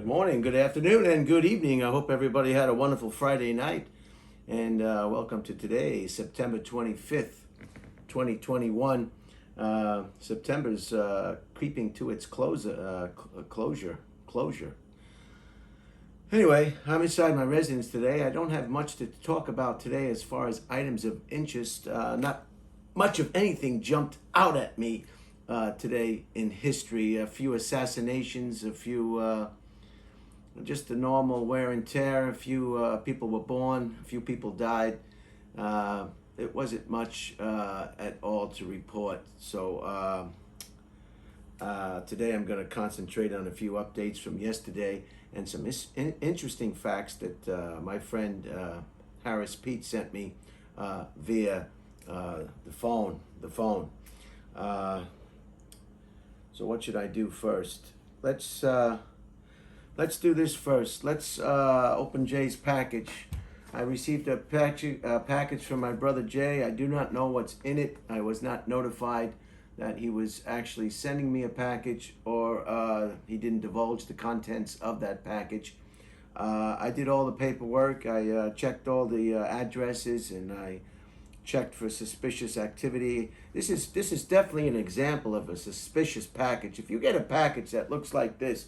morning, good afternoon, and good evening. I hope everybody had a wonderful Friday night. And welcome to today, September 25th, 2021. September's creeping to its closure. Anyway, I'm inside my residence today. I don't have much to talk about today as far as items of interest. Not much of anything jumped out at me today in history. A few assassinations, a few just the normal wear and tear. A few people were born, a few people died. It wasn't much at all to report. So today I'm going to concentrate on a few updates from yesterday and some interesting facts that my friend Harris Pete sent me via the phone. So what should I do first? Let's do this first. Let's open Jay's package. I received a package from my brother Jay. I do not know what's in it. I was not notified that he was actually sending me a package, or he didn't divulge the contents of that package. I did all the paperwork. I checked all the addresses, and I checked for suspicious activity. This is definitely an example of a suspicious package. If you get a package that looks like this,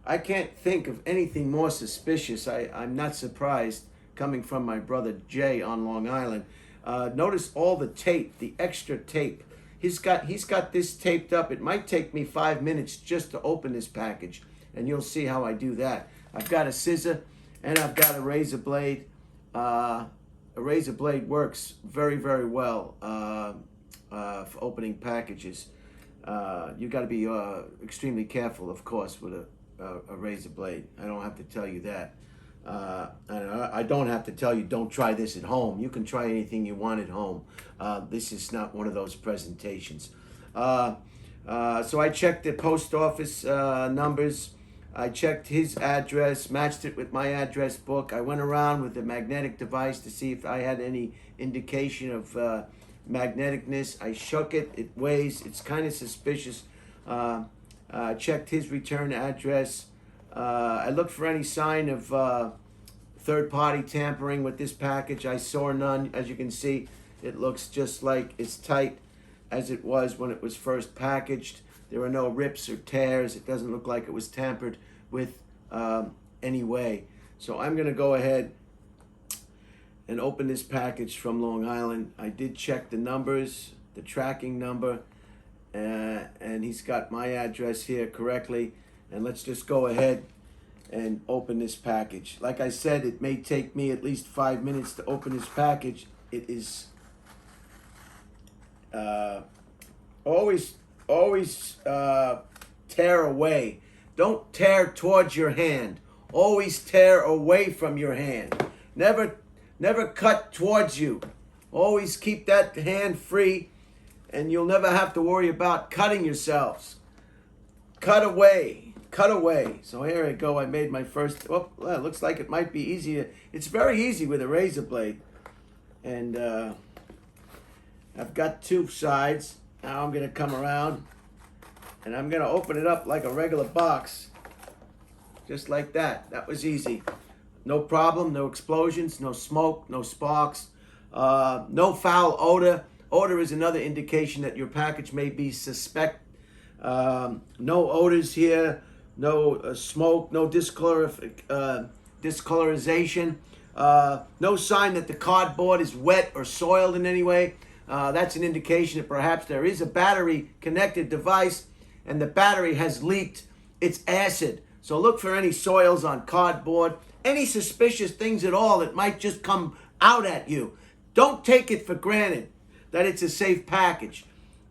I can't think of anything more suspicious. I'm not surprised, coming from my brother Jay on Long Island. Notice all the tape, the extra tape. He's got this taped up. It might take me 5 minutes just to open this package, and you'll see how I do that. I've got a scissor and I've got a razor blade. A razor blade works very, very well for opening packages. You got to be extremely careful, of course, with a razor blade. I don't have to tell you that. I don't have to tell you, don't try this at home. You can try anything you want at home. This is not one of those presentations. So I checked the post office numbers. I checked his address, matched it with my address book. I went around with the magnetic device to see if I had any indication of magneticness. I shook it. It weighs. It's kind of suspicious. Checked his return address. I looked for any sign of third-party tampering with this package. I saw none. As you can see, it looks just like it's tight as it was when it was first packaged. There are no rips or tears. It doesn't look like it was tampered with any way. So I'm going to go ahead and open this package from Long Island. I did check the numbers, the tracking number, and he's got my address here correctly. And let's just go ahead and open this package. Like I said, it may take me at least 5 minutes to open this package. It is always tear away. Don't tear towards your hand. Always tear away from your hand. Never cut towards you. Always keep that hand free, and you'll never have to worry about cutting yourselves. Cut away. So here I go. I made my first. Oh, well, it looks like it might be easier. It's very easy with a razor blade. And I've got two sides. Now I'm going to come around, and I'm going to open it up like a regular box. Just like that. That was easy. No problem. No explosions. No smoke. No sparks. No foul odor. Odor is another indication that your package may be suspect. No odors here. No smoke, no discolorization, no sign that the cardboard is wet or soiled in any way. That's an indication that perhaps there is a battery-connected device and the battery has leaked its acid. So look for any soils on cardboard, any suspicious things at all that might just come out at you. Don't take it for granted that it's a safe package.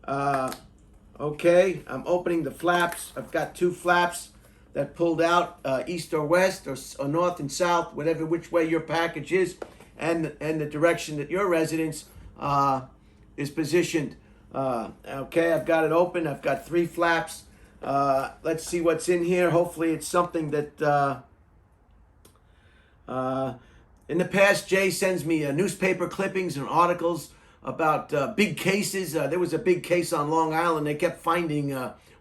Okay, I'm opening the flaps. I've got two flaps that pulled out, east or west, or north and south, whatever which way your package is, and the direction that your residence is positioned. Okay, I've got it open. I've got three flaps. Let's see what's in here. Hopefully it's something that in the past, Jay sends me newspaper clippings and articles about big cases. There was a big case on Long Island. They kept finding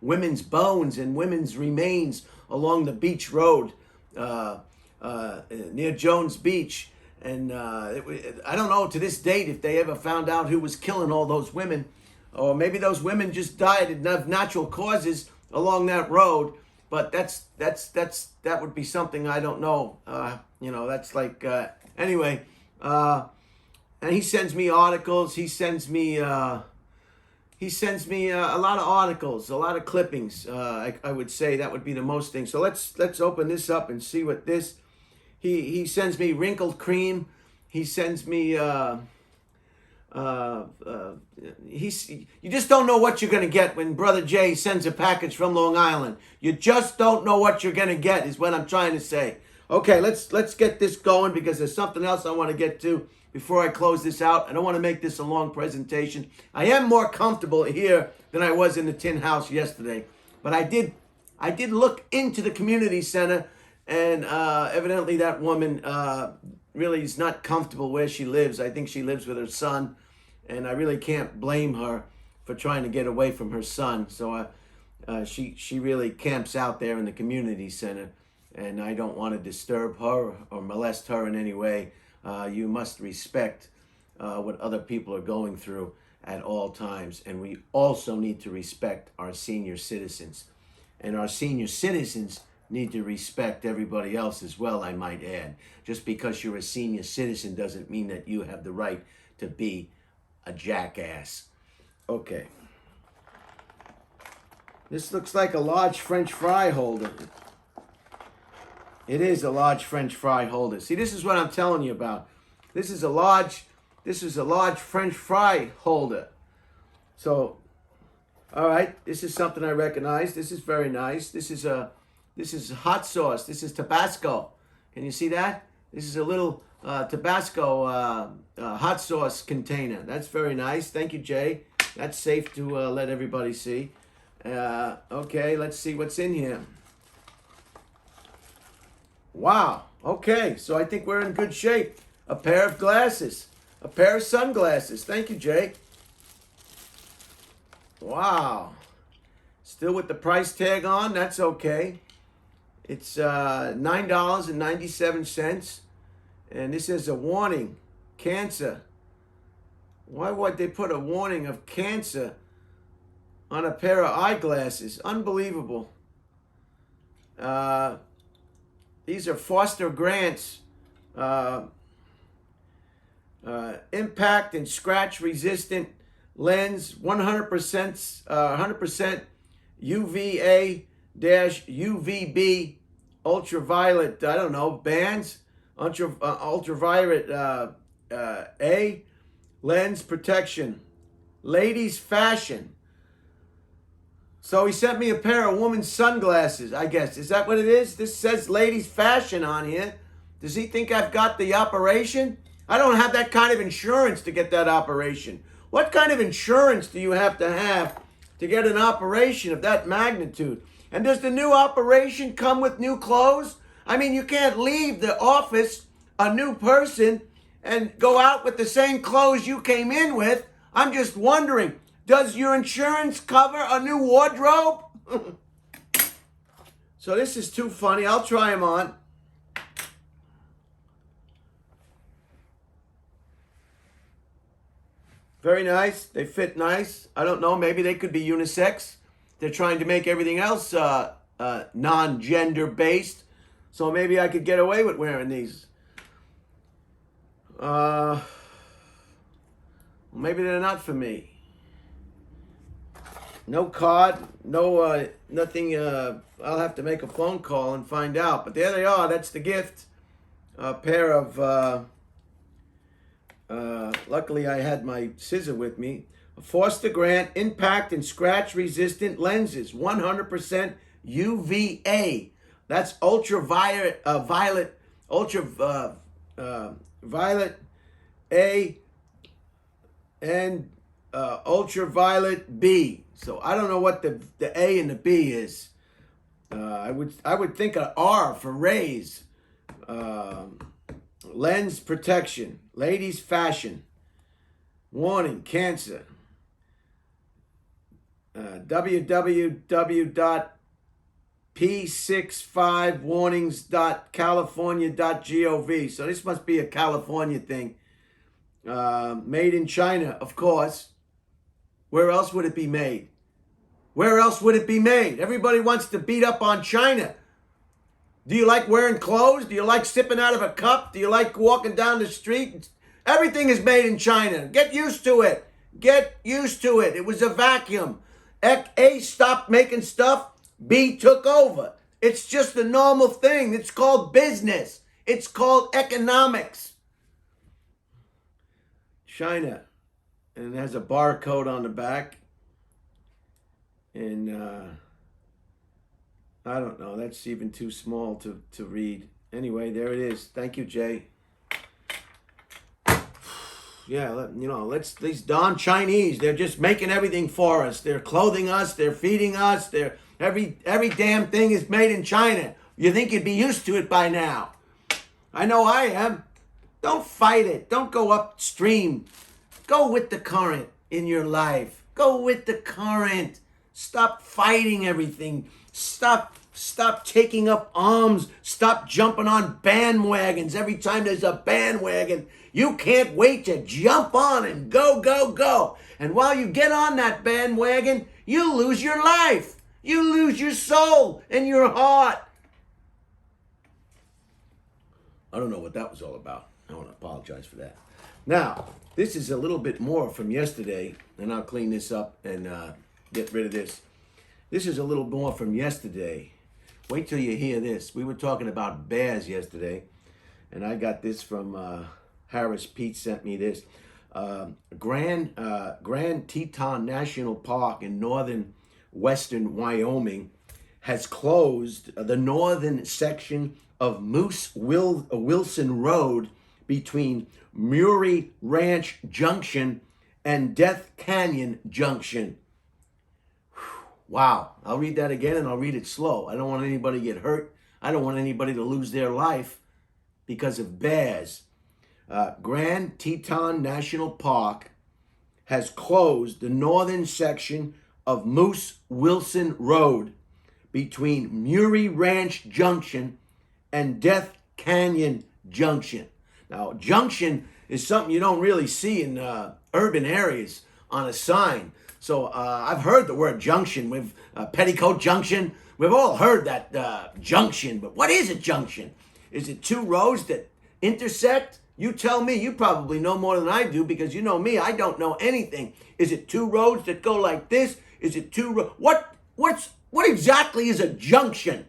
women's bones and women's remains along the beach road near Jones Beach. And I don't know to this date if they ever found out who was killing all those women, or maybe those women just died of natural causes along that road. But that would be something I don't know. That's like anyway. And he sends me articles. He sends me a lot of articles, a lot of clippings. I would say that would be the most thing. So let's open this up and see what this. He sends me wrinkled cream. He sends me. You just don't know what you're gonna get when Brother Jay sends a package from Long Island. You just don't know what you're gonna get, is what I'm trying to say. Okay, let's get this going, because there's something else I want to get to before I close this out. I don't want to make this a long presentation. I am more comfortable here than I was in the tin house yesterday, but I did look into the community center, and evidently that woman really is not comfortable where she lives. I think she lives with her son, and I really can't blame her for trying to get away from her son. So she really camps out there in the community center, and I don't want to disturb her or molest her in any way. You must respect what other people are going through at all times. And we also need to respect our senior citizens. And our senior citizens need to respect everybody else as well, I might add. Just because you're a senior citizen doesn't mean that you have the right to be a jackass. Okay. This looks like a large French fry holder. It is a large French fry holder. See, this is what I'm telling you about. This is a large French fry holder. So, all right, this is something I recognize. This is very nice. This is hot sauce. This is Tabasco. Can you see that? This is a little Tabasco hot sauce container. That's very nice. Thank you, Jay. That's safe to let everybody see. Okay, let's see what's in here. Wow. Okay, so I think we're in good shape. A pair of glasses. A pair of sunglasses. Thank you, Jay. Wow. Still with the price tag on. That's okay. It's $9.97. And this is a warning. Cancer. Why would they put a warning of cancer on a pair of eyeglasses? Unbelievable. These are Foster Grant's impact and scratch resistant lens, 100% UVA-UVB ultraviolet, bands, ultraviolet A lens protection. Ladies fashion. So he sent me a pair of women's sunglasses, I guess. Is that what it is? This says ladies fashion on here. Does he think I've got the operation? I don't have that kind of insurance to get that operation. What kind of insurance do you have to get an operation of that magnitude? And does the new operation come with new clothes? I mean, you can't leave the office a new person and go out with the same clothes you came in with. I'm just wondering, does your insurance cover a new wardrobe? So this is too funny. I'll try them on. Very nice. They fit nice. I don't know. Maybe they could be unisex. They're trying to make everything else non-gender based. So maybe I could get away with wearing these. Maybe they're not for me. No card, no nothing. I'll have to make a phone call and find out. But there they are. That's the gift. A pair of. Luckily, I had my scissor with me. Foster Grant impact and scratch resistant lenses, 100% UVA. That's ultraviolet, violet A, and ultraviolet B. So I don't know what the A and the B is. I would think an R for rays. Lens protection, ladies fashion. Warning, cancer. www.ecom p65warnings.california.gov. So this must be a California thing. Made in China, of course. Where else would it be made? Where else would it be made? Everybody wants to beat up on China. Do you like wearing clothes? Do you like sipping out of a cup? Do you like walking down the street? Everything is made in China. Get used to it. Get used to it. It was a vacuum. A stopped making stuff. B took over. It's just a normal thing. It's called business. It's called economics. China. And it has a barcode on the back. And I don't know. That's even too small to read. Anyway, there it is. Thank you, Jay. Yeah, these darn Chinese, they're just making everything for us. They're clothing us. They're feeding us. Every damn thing is made in China. You think you'd be used to it by now. I know I am. Don't fight it. Don't go upstream. Go with the current in your life. Go with the current. Stop fighting everything. Stop taking up arms. Stop jumping on bandwagons. Every time there's a bandwagon, you can't wait to jump on and go, go, go. And while you get on that bandwagon, you lose your life. You lose your soul and your heart. I don't know what that was all about. I want to apologize for that. Now, this is a little bit more from yesterday, and I'll clean this up and get rid of this. This is a little more from yesterday. Wait till you hear this. We were talking about bears yesterday, and I got this from Harris. Pete sent me this. Grand Teton National Park in northern western Wyoming has closed the northern section of Wilson Road between Murray Ranch Junction and Death Canyon Junction. Wow. I'll read that again, and I'll read it slow. I don't want anybody to get hurt. I don't want anybody to lose their life because of bears. Grand Teton National Park has closed the northern section of Moose Wilson Road between Murray Ranch Junction and Death Canyon Junction. Now, junction is something you don't really see in urban areas on a sign. So I've heard the word junction with Petticoat Junction. We've all heard that junction, but what is a junction? Is it two roads that intersect? You tell me. You probably know more than I do because you know me. I don't know anything. Is it two roads that go like this? Is it what exactly is a junction?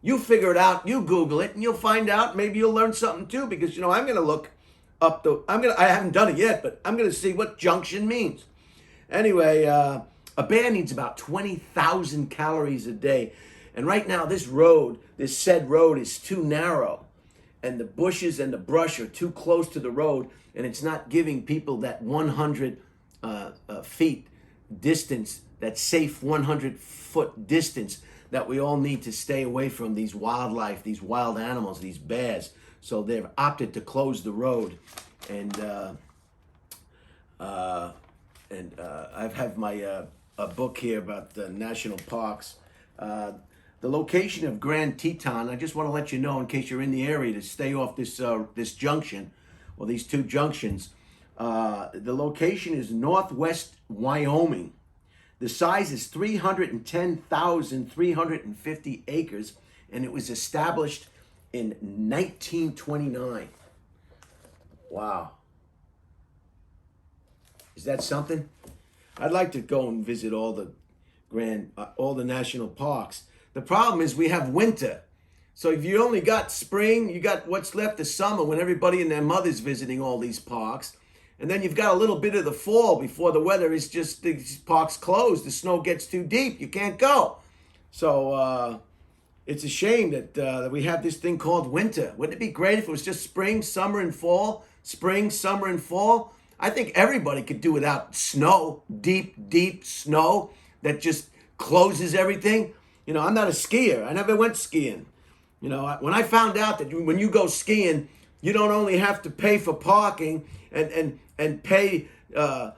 You figure it out. You Google it, and you'll find out. Maybe you'll learn something too because I'm going to look up I haven't done it yet, but I'm going to see what junction means. Anyway, a bear needs about 20,000 calories a day. And right now, this said road is too narrow. And the bushes and the brush are too close to the road. And it's not giving people that 100 feet distance, that safe 100-foot distance that we all need to stay away from these wildlife, these wild animals, these bears. So they've opted to close the road. And I have my a book here about the national parks. The location of Grand Teton, I just want to let you know in case you're in the area to stay off this junction, or these two junctions. The location is northwest Wyoming. The size is 310,350 acres, and it was established in 1929. Wow. Is that something? I'd like to go and visit all the national parks. The problem is we have winter. So if you only got spring, you got what's left of summer when everybody and their mother's visiting all these parks. And then you've got a little bit of the fall before the weather is just, these parks closed. The snow gets too deep. You can't go. So it's a shame that we have this thing called winter. Wouldn't it be great if it was just spring, summer, and fall? Spring, summer, and fall? I think everybody could do without snow, deep snow that just closes everything. I'm not a skier. I never went skiing. When I found out that when you go skiing, you don't only have to pay for parking and pay for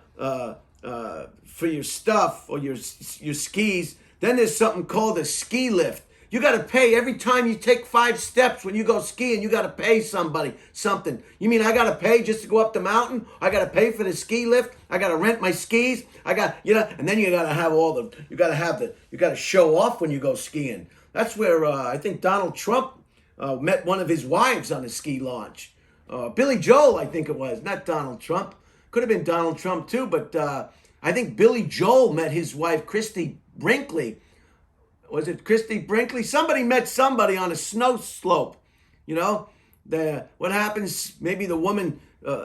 your stuff or your skis. Then there's something called a ski lift. You got to pay every time you take 5 steps when you go skiing. You got to pay somebody something. You mean I got to pay just to go up the mountain? I got to pay for the ski lift. I got to rent my skis. I got, and then you got to have you got to show off when you go skiing. That's where I think Donald Trump met one of his wives on a ski launch. Billy Joel, I think it was, not Donald Trump. Could have been Donald Trump too, but I think Billy Joel met his wife, Christy Brinkley. Was it Christy Brinkley? Somebody met somebody on a snow slope. What happens, maybe the woman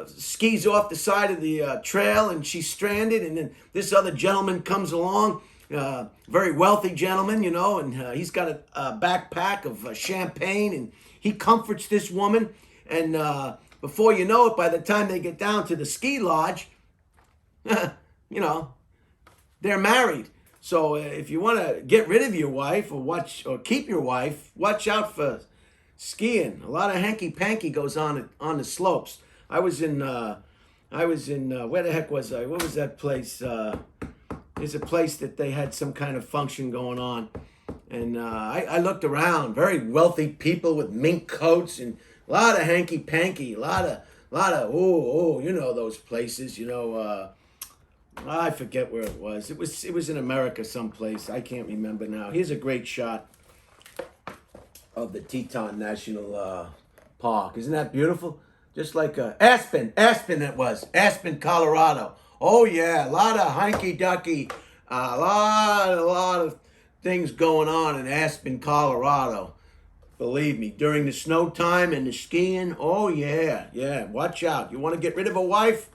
skis off the side of the trail and she's stranded, and then this other gentleman comes along, very wealthy gentleman, and he's got a backpack of champagne, and he comforts this woman, and before you know it, by the time they get down to the ski lodge, they're married. So if you want to get rid of your wife or keep your wife, watch out for skiing. A lot of hanky-panky goes on the slopes. I was in where the heck was I? What was that place? There's a place that they had some kind of function going on. And I looked around, very wealthy people with mink coats and a lot of hanky-panky, a lot of those places, I forget where it was. It was in America someplace. I can't remember now. Here's a great shot of the Teton National Park. Isn't that beautiful? Just like Aspen it was. Aspen, Colorado. Oh yeah, a lot of hanky-ducky, a lot of things going on in Aspen, Colorado. Believe me, during the snow time and the skiing, oh yeah, watch out. You want to get rid of a wife?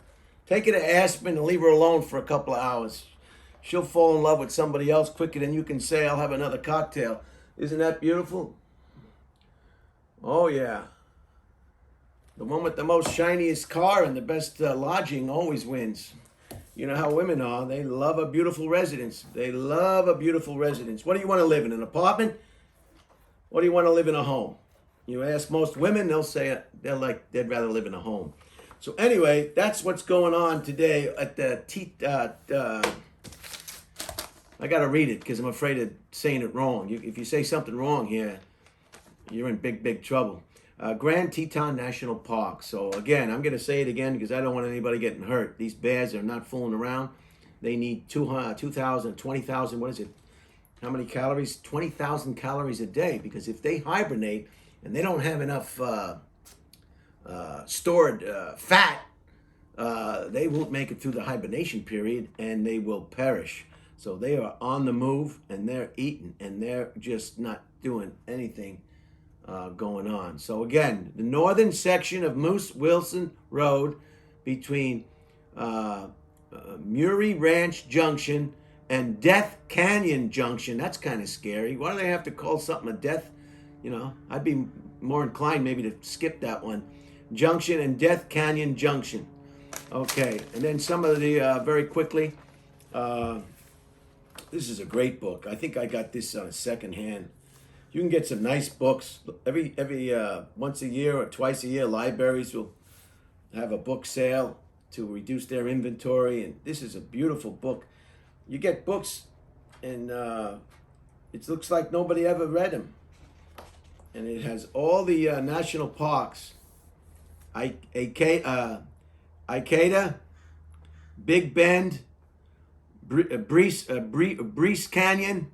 Take her to Aspen and leave her alone for a couple of hours. She'll fall in love with somebody else quicker than you can say, I'll have another cocktail. Isn't that beautiful? Oh, yeah. The one with the most shiniest car and the best lodging always wins. You know how women are. They love a beautiful residence. What do you want to live in? An apartment? Or do you want to live in a home? You ask most women, they'll say they'd rather live in a home. So anyway, that's what's going on today at the I got to read it because I'm afraid of saying it wrong. If you say something wrong here, you're in big trouble. Grand Teton National Park. So again, I'm going to say it again because I don't want anybody getting hurt. These bears are not fooling around. They need 2,000, 20,000, what is it? How many calories? 20,000 calories a day, because if they hibernate and they don't have enough stored fat, they won't make it through the hibernation period and they will perish. So they are on the move and they're eating and they're just not doing anything going on. So again, the northern section of Moose Wilson Road between Murray Ranch Junction and Death Canyon Junction. That's kind of scary. Why do they have to call something a death? I'd be more inclined maybe to skip that one. Junction and Death Canyon Junction. Okay, and then some of the, very quickly, this is a great book. I think I got this on a second hand. You can get some nice books. Every once a year or twice a year, libraries will have a book sale to reduce their inventory, and this is a beautiful book. You get books, and it looks like nobody ever read them. And it has all the national parks. Ikeda, Big Bend, Breese Canyon,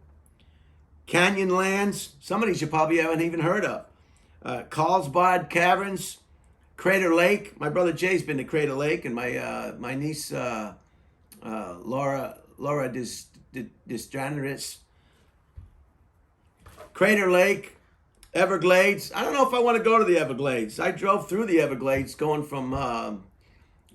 Canyonlands. Some of these you probably haven't even heard of. Carlsbad Caverns, Crater Lake. My brother Jay's been to Crater Lake, and my niece Laura Disjanaris. Crater Lake, Everglades. I don't know if I want to go to the Everglades. I drove through the Everglades going from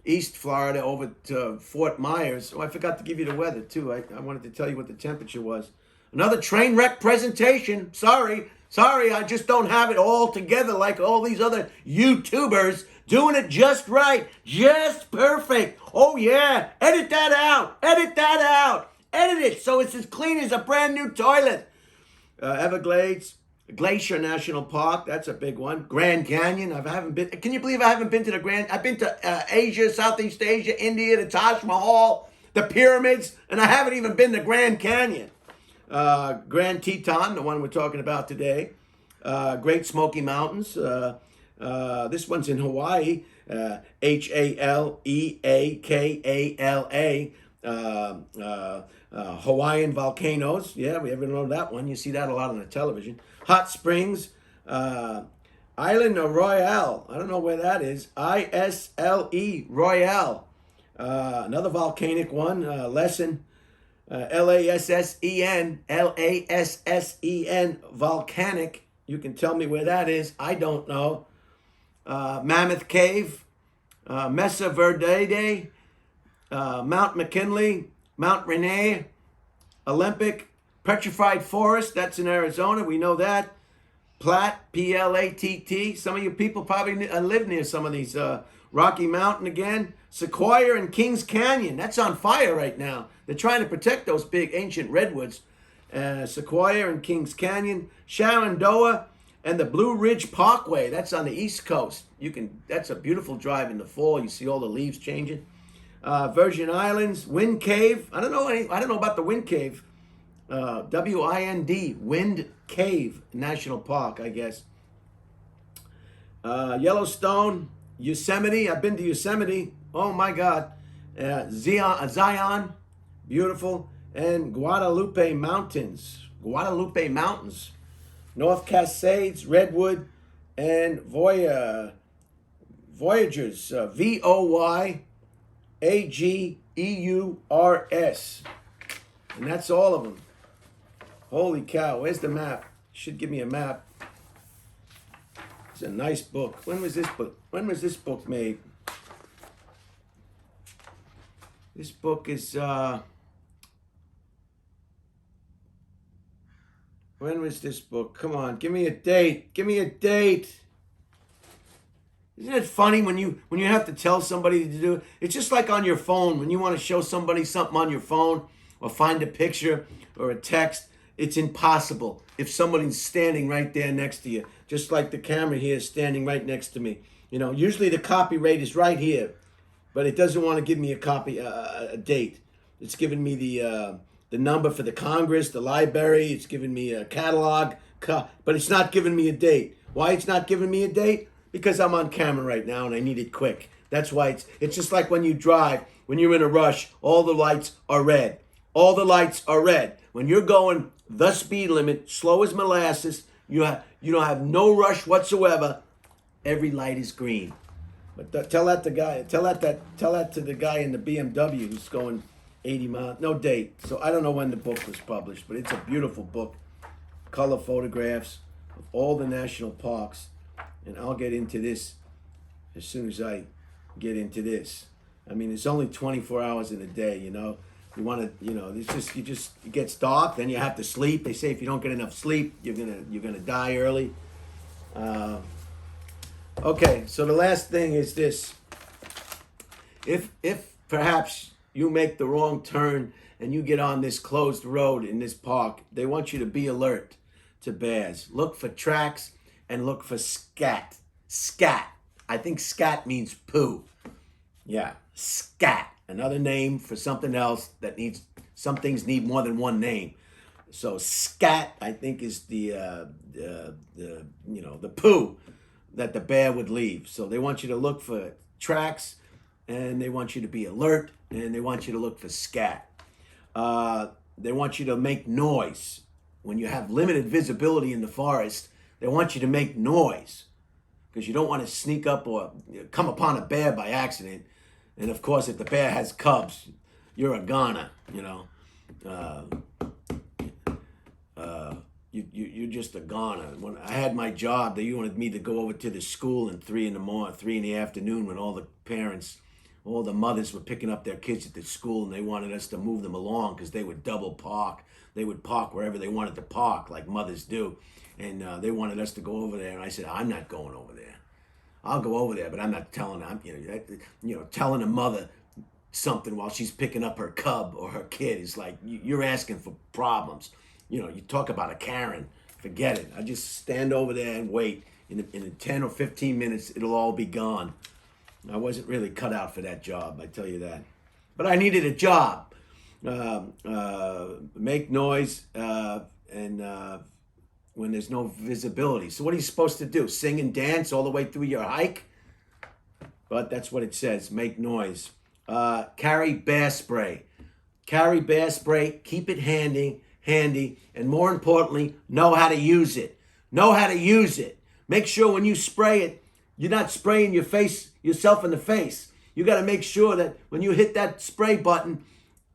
East Florida over to Fort Myers. Oh, I forgot to give you the weather too. I wanted to tell you what the temperature was. Another train wreck presentation. Sorry, I just don't have it all together like all these other YouTubers doing it just right, just perfect. Oh yeah, edit that out, edit it so it's as clean as a brand new toilet. Everglades, Glacier National Park, that's a big one. Grand Canyon, I haven't been. Can you believe I haven't been to the Grand? I've been to Asia, Southeast Asia, India, the Taj Mahal, the pyramids, and I haven't even been to Grand Canyon. Grand Teton, the one we're talking about today. Great Smoky Mountains. This one's in Hawaii. Haleakala. Hawaiian volcanoes. Yeah, we ever know that one. You see that a lot on the television. Hot Springs. Island of Royale. I don't know where that is. Isle Royale. Another volcanic one. Lesson. Lassen. Volcanic. You can tell me where that is. I don't know. Mammoth Cave. Mesa Verde. Mount McKinley. Mount Rainier. Olympic. Petrified Forest. That's in Arizona. We know that. Platt, Platt. Some of you people probably live near some of these. Rocky Mountain again. Sequoia and Kings Canyon. That's on fire right now. They're trying to protect those big ancient redwoods. Sequoia and Kings Canyon. Shenandoah and the Blue Ridge Parkway. That's on the East Coast. That's a beautiful drive in the fall. You see all the leaves changing. Virgin Islands, Wind Cave. I don't know about the Wind Cave. WIND, Wind Cave National Park, I guess. Yellowstone, Yosemite. I've been to Yosemite. Oh my God. Zion, beautiful. And Guadalupe Mountains. North Cascades, Redwood, and Voyagers. Voyageurs. And that's all of them. Holy cow, where's the map? Should give me a map. It's a nice book. When was this book made? This book is when was this book? Come on, give me a date. Isn't it funny when you have to tell somebody to do it? It's just like on your phone when you want to show somebody something on your phone or find a picture or a text. It's impossible if somebody's standing right there next to you, just like the camera here is standing right next to me. Usually the copyright is right here, but it doesn't want to give me a date. It's giving me the number for the Congress, the library. It's giving me a catalog, but it's not giving me a date. Why it's not giving me a date? Because I'm on camera right now and I need it quick. That's why it's just like when you drive, when you're in a rush, all the lights are red. When you're going the speed limit, slow as molasses, you don't have no rush whatsoever. Every light is green. But tell that to the guy in the BMW who's going 80 miles. No date. So I don't know when the book was published, but it's a beautiful book. Color photographs of all the national parks. And I'll get into this as soon as I get into this. I mean, it's only 24 hours in a day, You want to, it gets dark, then you have to sleep. They say if you don't get enough sleep, you're gonna die early. Okay, so the last thing is this. If perhaps you make the wrong turn and you get on this closed road in this park, they want you to be alert to bears. Look for tracks and look for scat. Scat. I think scat means poo. Yeah, scat. Another name for something else some things need more than one name. So scat, I think, is the poo that the bear would leave. So they want you to look for tracks, and they want you to be alert, and they want you to look for scat. They want you to make noise. When you have limited visibility in the forest, they want you to make noise because you don't want to sneak up or come upon a bear by accident. And of course, if the bear has cubs, you're a goner, You're just a goner. When I had my job, they wanted me to go over to the school at 3 in the afternoon when all the parents, all the mothers were picking up their kids at the school, and they wanted us to move them along because they would double park. They would park wherever they wanted to park, like mothers do. And they wanted us to go over there, and I said, I'm not going over there. I'll go over there, but I'm not telling them. Telling a mother something while she's picking up her cub or her kid is like you're asking for problems. You talk about a Karen. Forget it. I just stand over there and wait. In 10 or 15 minutes, it'll all be gone. I wasn't really cut out for that job, I tell you that. But I needed a job. make noise, and when there's no visibility. So what are you supposed to do? Sing and dance all the way through your hike? But that's what it says. Make noise. Carry bear spray. Carry bear spray. Keep it handy, and more importantly, know how to use it. Know how to use it. Make sure when you spray it, you're not spraying yourself in the face. You got to make sure that when you hit that spray button,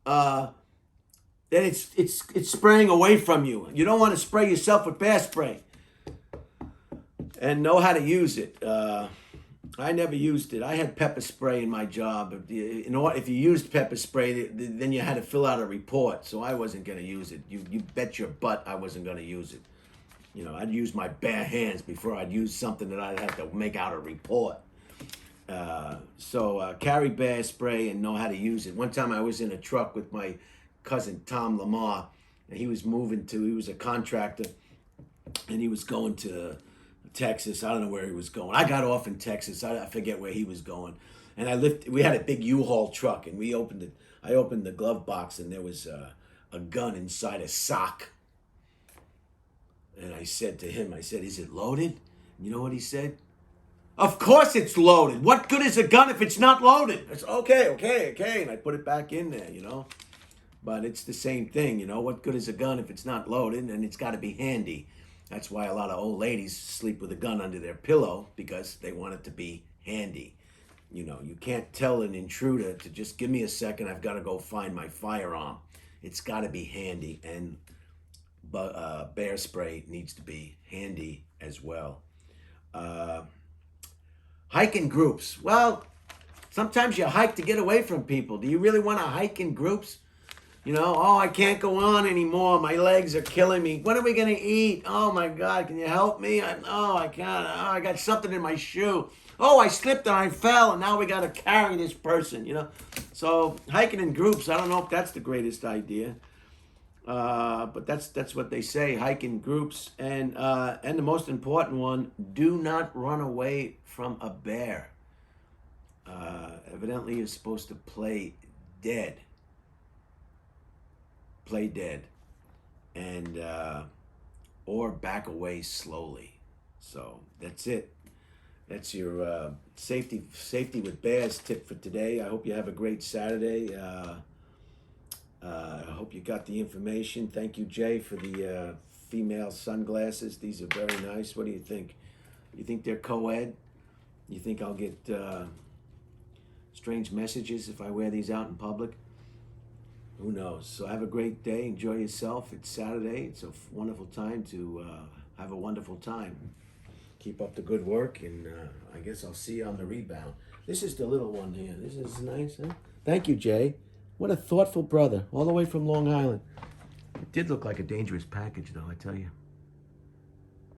that it's spraying away from you. You don't want to spray yourself with bear spray. And know how to use it. I never used it. I had pepper spray in my job. If you used pepper spray, then you had to fill out a report. So I wasn't going to use it. You bet your butt I wasn't going to use it. I'd use my bare hands before I'd use something that I'd have to make out a report. So carry bear spray and know how to use it. One time I was in a truck with my cousin Tom Lamar, and he was a contractor, and he was going to Texas. I don't know where he was going. I got off in Texas. I forget where he was going. And we had a big U-Haul truck, and I opened the glove box, and there was a gun inside a sock. And I said to him, is it loaded? And you know what he said? Of course it's loaded. What good is a gun if it's not loaded? I said, okay. And I put it back in there, But it's the same thing, What good is a gun if it's not loaded? And it's got to be handy. That's why a lot of old ladies sleep with a gun under their pillow, because they want it to be handy. You can't tell an intruder to just give me a second, I've got to go find my firearm. It's got to be handy, and bear spray needs to be handy as well. Hike in groups. Well, sometimes you hike to get away from people. Do you really want to hike in groups? I can't go on anymore. My legs are killing me. When are we going to eat? Oh my God, can you help me? I can't. I got something in my shoe. Oh, I slipped and I fell, and now we got to carry this person, So hiking in groups, I don't know if that's the greatest idea. But that's what they say, hike in groups. And the most important one, do not run away from a bear. Evidently, you're supposed to play dead. And or back away slowly. So that's it. That's your safety with bears tip for today. I hope you have a great Saturday. I hope you got the information. Thank you, Jay, for the female sunglasses. These are very nice. What do you think? You think they're co-ed? You think I'll get strange messages if I wear these out in public? Who knows? So have a great day. Enjoy yourself. It's Saturday. It's a wonderful time to have a wonderful time. Keep up the good work, and I guess I'll see you on the rebound. This is the little one here. This is nice, huh? Thank you, Jay. What a thoughtful brother, all the way from Long Island. It did look like a dangerous package, though, I tell you.